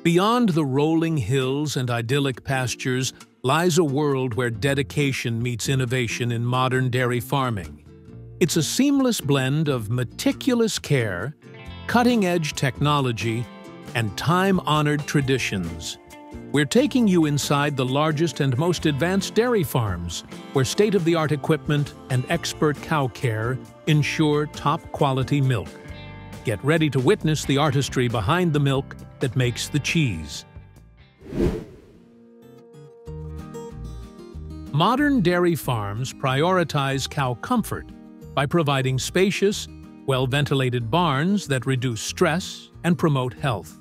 Beyond the rolling hills and idyllic pastures lies a world where dedication meets innovation in modern dairy farming. It's a seamless blend of meticulous care, cutting-edge technology, and time-honored traditions. We're taking you inside the largest and most advanced dairy farms, where state-of-the-art equipment and expert cow care ensure top-quality milk. Get ready to witness the artistry behind the milk that makes the cheese. Modern dairy farms prioritize cow comfort by providing spacious, well-ventilated barns that reduce stress and promote health.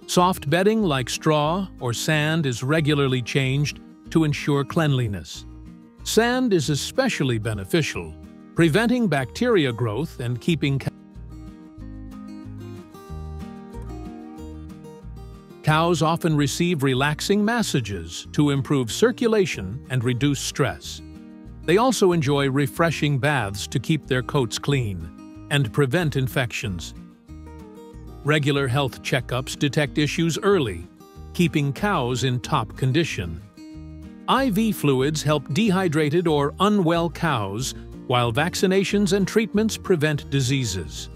Soft bedding like straw or sand is regularly changed to ensure cleanliness. Sand is especially beneficial, preventing bacteria growth and keeping cows often receive relaxing massages to improve circulation and reduce stress. They also enjoy refreshing baths to keep their coats clean and prevent infections. Regular health checkups detect issues early, keeping cows in top condition. IV fluids help dehydrated or unwell cows, while vaccinations and treatments prevent diseases.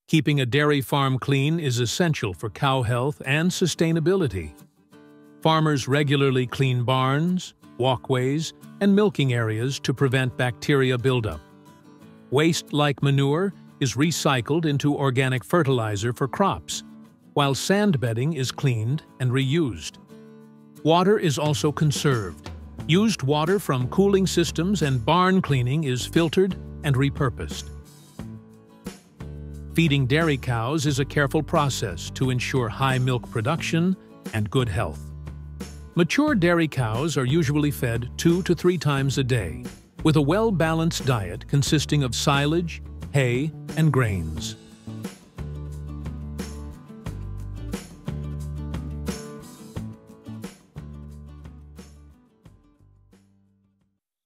Keeping a dairy farm clean is essential for cow health and sustainability. Farmers regularly clean barns, walkways, and milking areas to prevent bacteria buildup. Waste like manure is recycled into organic fertilizer for crops, while sand bedding is cleaned and reused. Water is also conserved. Used water from cooling systems and barn cleaning is filtered and repurposed. Feeding dairy cows is a careful process to ensure high milk production and good health. Mature dairy cows are usually fed 2 to 3 times a day, with a well-balanced diet consisting of silage, hay, and grains.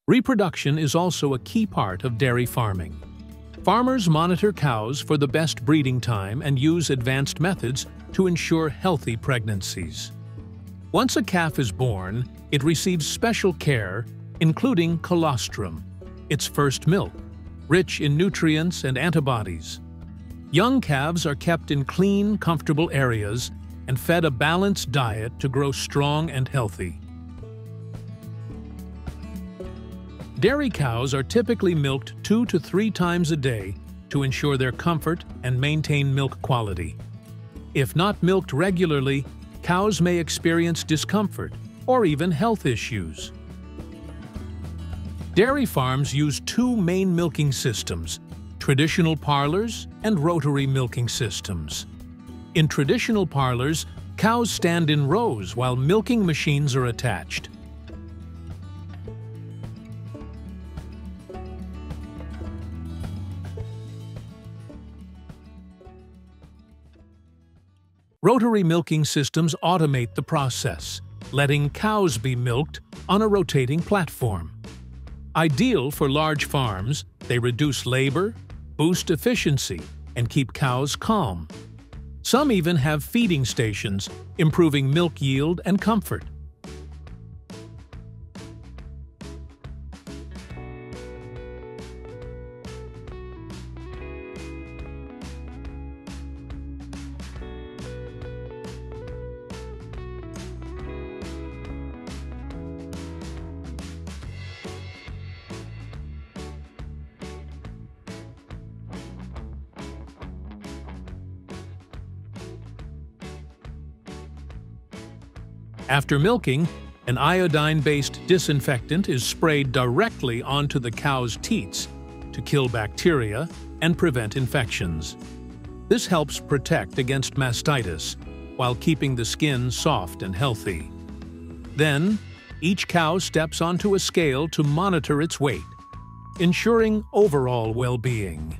Reproduction is also a key part of dairy farming. Farmers monitor cows for the best breeding time and use advanced methods to ensure healthy pregnancies. Once a calf is born, it receives special care, including colostrum, its first milk, rich in nutrients and antibodies. Young calves are kept in clean, comfortable areas and fed a balanced diet to grow strong and healthy. Dairy cows are typically milked 2 to 3 times a day to ensure their comfort and maintain milk quality. If not milked regularly, cows may experience discomfort or even health issues. Dairy farms use 2 main milking systems: traditional parlors and rotary milking systems. In traditional parlors, cows stand in rows while milking machines are attached. Rotary milking systems automate the process, letting cows be milked on a rotating platform. Ideal for large farms, they reduce labor, boost efficiency, and keep cows calm. Some even have feeding stations, improving milk yield and comfort. After milking, an iodine-based disinfectant is sprayed directly onto the cow's teats to kill bacteria and prevent infections. This helps protect against mastitis while keeping the skin soft and healthy. Then, each cow steps onto a scale to monitor its weight, ensuring overall well-being.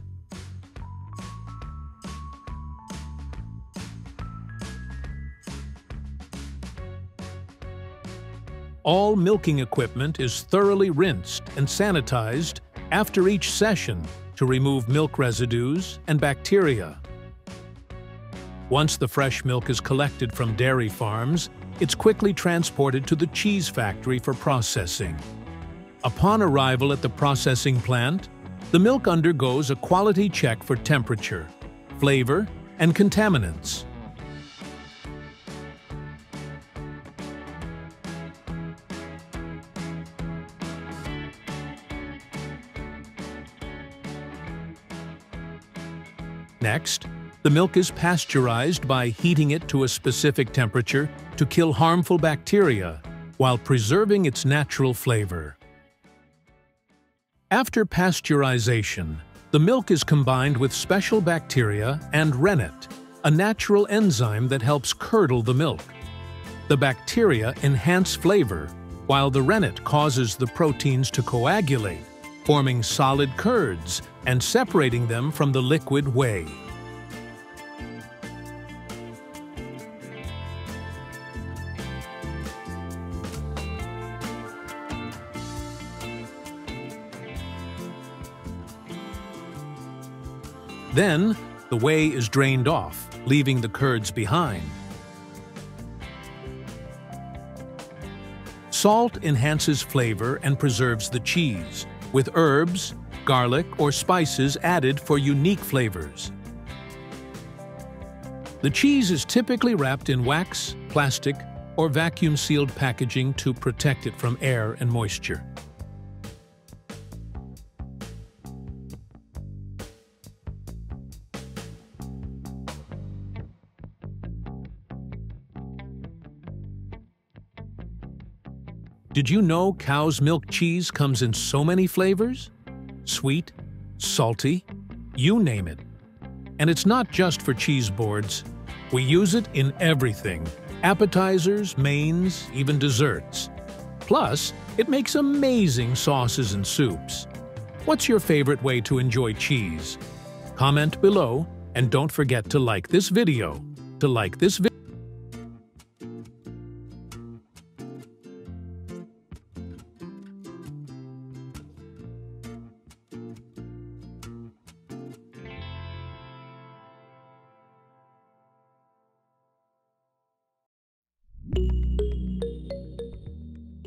All milking equipment is thoroughly rinsed and sanitized after each session to remove milk residues and bacteria. Once the fresh milk is collected from dairy farms, it's quickly transported to the cheese factory for processing. Upon arrival at the processing plant, the milk undergoes a quality check for temperature, flavor, and contaminants. Next, the milk is pasteurized by heating it to a specific temperature to kill harmful bacteria while preserving its natural flavor. After pasteurization, the milk is combined with special bacteria and rennet, a natural enzyme that helps curdle the milk. The bacteria enhance flavor, while the rennet causes the proteins to coagulate, forming solid curds and separating them from the liquid whey. Then, the whey is drained off, leaving the curds behind. Salt enhances flavor and preserves the cheese, with herbs, garlic, or spices added for unique flavors. The cheese is typically wrapped in wax, plastic, or vacuum-sealed packaging to protect it from air and moisture. Did you know cow's milk cheese comes in so many flavors? Sweet, salty, you name it. And it's not just for cheese boards. We use it in everything: appetizers, mains, even desserts. Plus, it makes amazing sauces and soups. What's your favorite way to enjoy cheese? Comment below, and don't forget to like this video.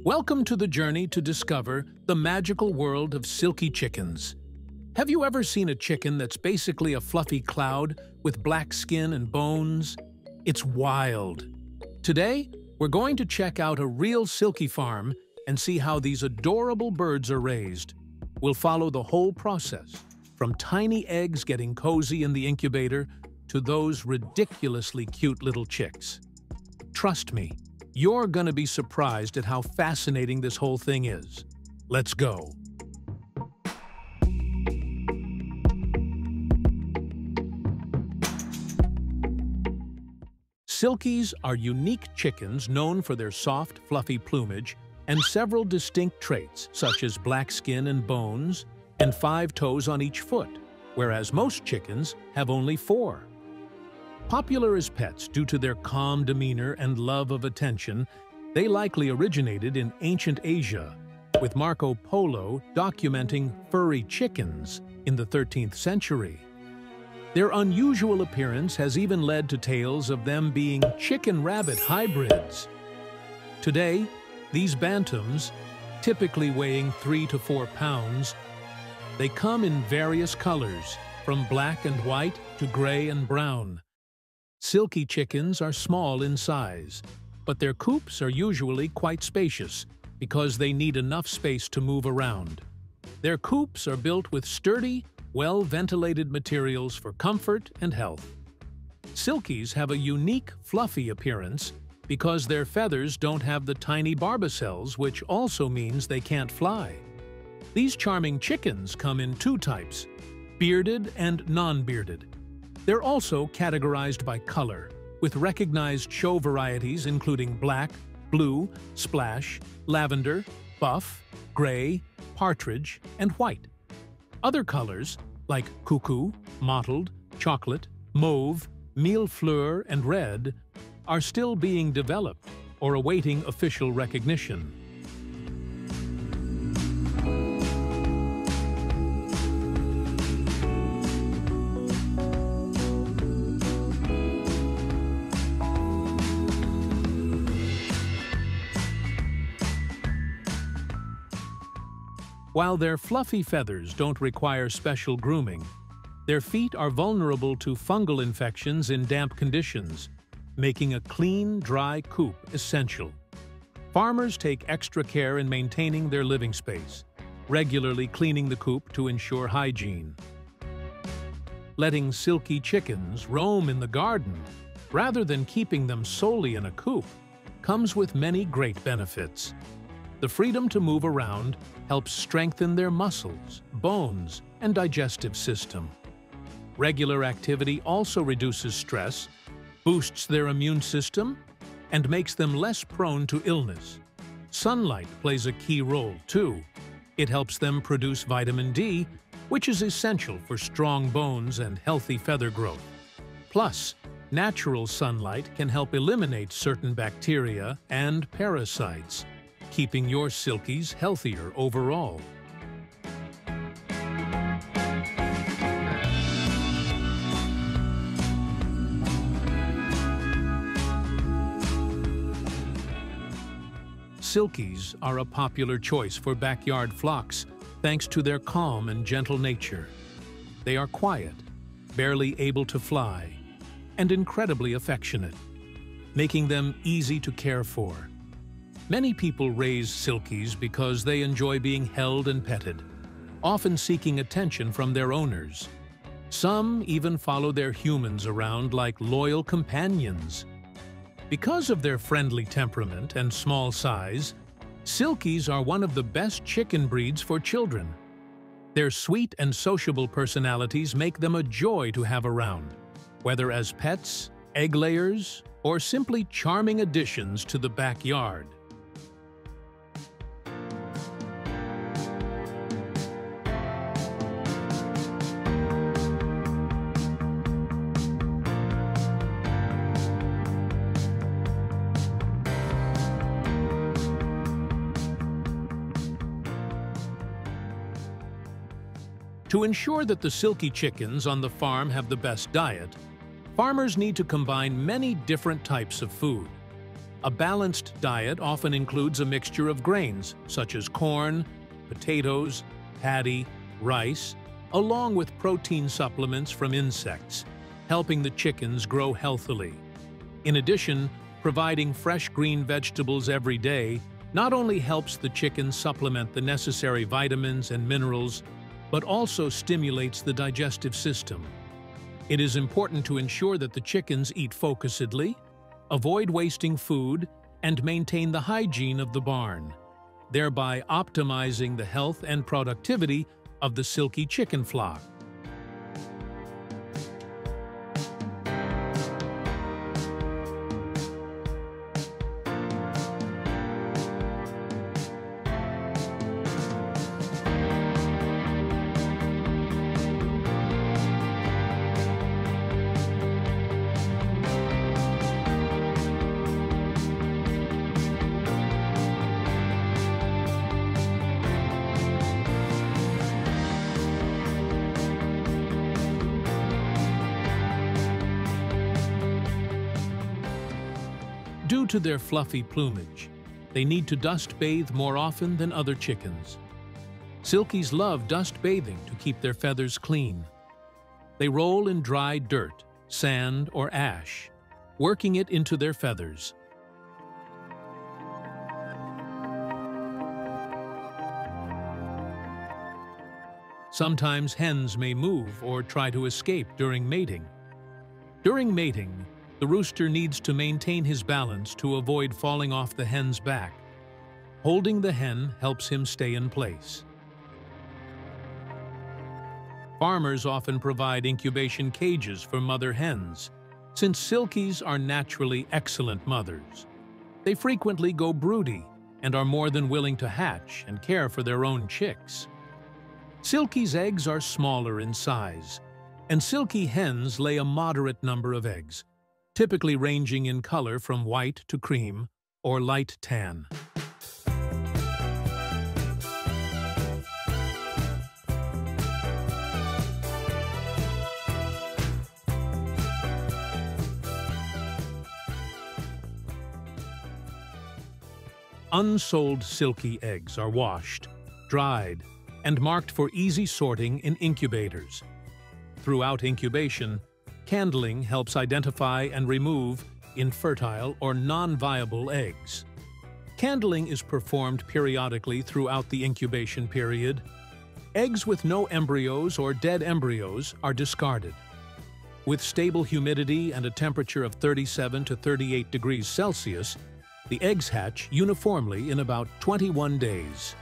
Welcome to the journey to discover the magical world of silky chickens. Have you ever seen a chicken that's basically a fluffy cloud with black skin and bones? It's wild. Today, we're going to check out a real silky farm and see how these adorable birds are raised. We'll follow the whole process, from tiny eggs getting cozy in the incubator to those ridiculously cute little chicks. Trust me, you're gonna be surprised at how fascinating this whole thing is. Let's go. Silkies are unique chickens known for their soft, fluffy plumage and several distinct traits, such as black skin and bones and 5 toes on each foot, whereas most chickens have only 4. Popular as pets due to their calm demeanor and love of attention, they likely originated in ancient Asia, with Marco Polo documenting furry chickens in the 13th century. Their unusual appearance has even led to tales of them being chicken-rabbit hybrids. Today, these bantams, typically weighing 3 to 4 pounds, they come in various colors, from black and white to gray and brown. Silky chickens are small in size, but their coops are usually quite spacious because they need enough space to move around. Their coops are built with sturdy, well-ventilated materials for comfort and health. Silkies have a unique, fluffy appearance because their feathers don't have the tiny barbicels, which also means they can't fly. These charming chickens come in 2 types, bearded and non-bearded. They're also categorized by color, with recognized show varieties including black, blue, splash, lavender, buff, gray, partridge, and white. Other colors, like cuckoo, mottled, chocolate, mauve, millefleur, and red, are still being developed or awaiting official recognition. While their fluffy feathers don't require special grooming, their feet are vulnerable to fungal infections in damp conditions, making a clean, dry coop essential. Farmers take extra care in maintaining their living space, regularly cleaning the coop to ensure hygiene. Letting silky chickens roam in the garden, rather than keeping them solely in a coop, comes with many great benefits. The freedom to move around helps strengthen their muscles, bones, and digestive system. Regular activity also reduces stress, boosts their immune system, and makes them less prone to illness. Sunlight plays a key role, too. It helps them produce vitamin D, which is essential for strong bones and healthy feather growth. Plus, natural sunlight can help eliminate certain bacteria and parasites, keeping your silkies healthier overall. Silkies are a popular choice for backyard flocks thanks to their calm and gentle nature. They are quiet, barely able to fly, and incredibly affectionate, making them easy to care for. Many people raise silkies because they enjoy being held and petted, often seeking attention from their owners. Some even follow their humans around like loyal companions. Because of their friendly temperament and small size, silkies are one of the best chicken breeds for children. Their sweet and sociable personalities make them a joy to have around, whether as pets, egg layers, or simply charming additions to the backyard. To ensure that the silky chickens on the farm have the best diet, farmers need to combine many different types of food. A balanced diet often includes a mixture of grains, such as corn, potatoes, paddy, rice, along with protein supplements from insects, helping the chickens grow healthily. In addition, providing fresh green vegetables every day not only helps the chickens supplement the necessary vitamins and minerals, but also stimulates the digestive system. It is important to ensure that the chickens eat focusedly, avoid wasting food, and maintain the hygiene of the barn, thereby optimizing the health and productivity of the silky chicken flock. Due to their fluffy plumage, they need to dust bathe more often than other chickens. Silkies love dust bathing to keep their feathers clean. They roll in dry dirt, sand, or ash, working it into their feathers. Sometimes hens may move or try to escape during mating. During mating, the rooster needs to maintain his balance to avoid falling off the hen's back. Holding the hen helps him stay in place. Farmers often provide incubation cages for mother hens, since silkies are naturally excellent mothers. They frequently go broody and are more than willing to hatch and care for their own chicks. Silkies' eggs are smaller in size, and silky hens lay a moderate number of eggs, typically ranging in color from white to cream or light tan. Unsold silky eggs are washed, dried, and marked for easy sorting in incubators. Throughout incubation, candling helps identify and remove infertile or non-viable eggs. Candling is performed periodically throughout the incubation period. Eggs with no embryos or dead embryos are discarded. With stable humidity and a temperature of 37 to 38 degrees Celsius, the eggs hatch uniformly in about 21 days.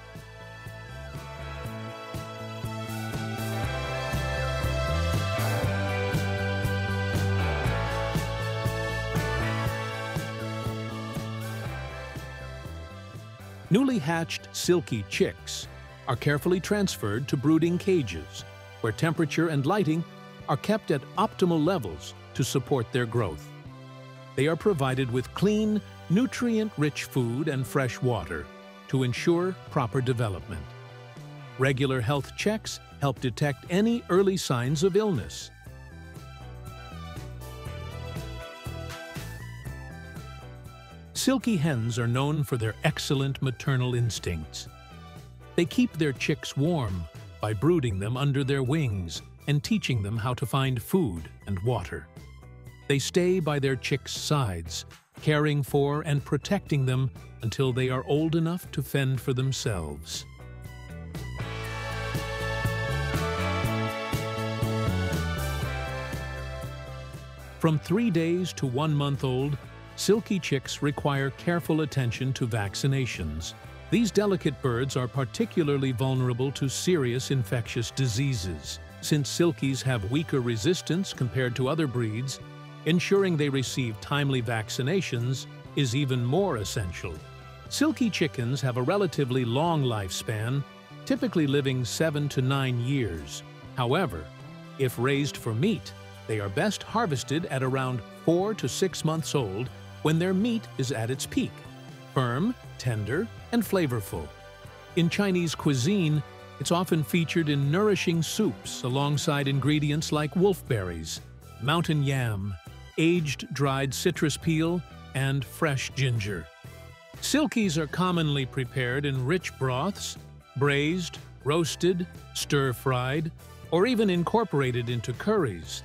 Newly hatched silky chicks are carefully transferred to brooding cages, where temperature and lighting are kept at optimal levels to support their growth. They are provided with clean, nutrient-rich food and fresh water to ensure proper development. Regular health checks help detect any early signs of illness. Silky hens are known for their excellent maternal instincts. They keep their chicks warm by brooding them under their wings and teaching them how to find food and water. They stay by their chicks' sides, caring for and protecting them until they are old enough to fend for themselves. From 3 days to 1 month old, silky chicks require careful attention to vaccinations. These delicate birds are particularly vulnerable to serious infectious diseases. Since silkies have weaker resistance compared to other breeds, ensuring they receive timely vaccinations is even more essential. Silky chickens have a relatively long lifespan, typically living 7 to 9 years. However, if raised for meat, they are best harvested at around 4 to 6 months old, when their meat is at its peak, firm, tender, and flavorful. In Chinese cuisine, it's often featured in nourishing soups alongside ingredients like wolfberries, mountain yam, aged dried citrus peel, and fresh ginger. Silkies are commonly prepared in rich broths, braised, roasted, stir-fried, or even incorporated into curries.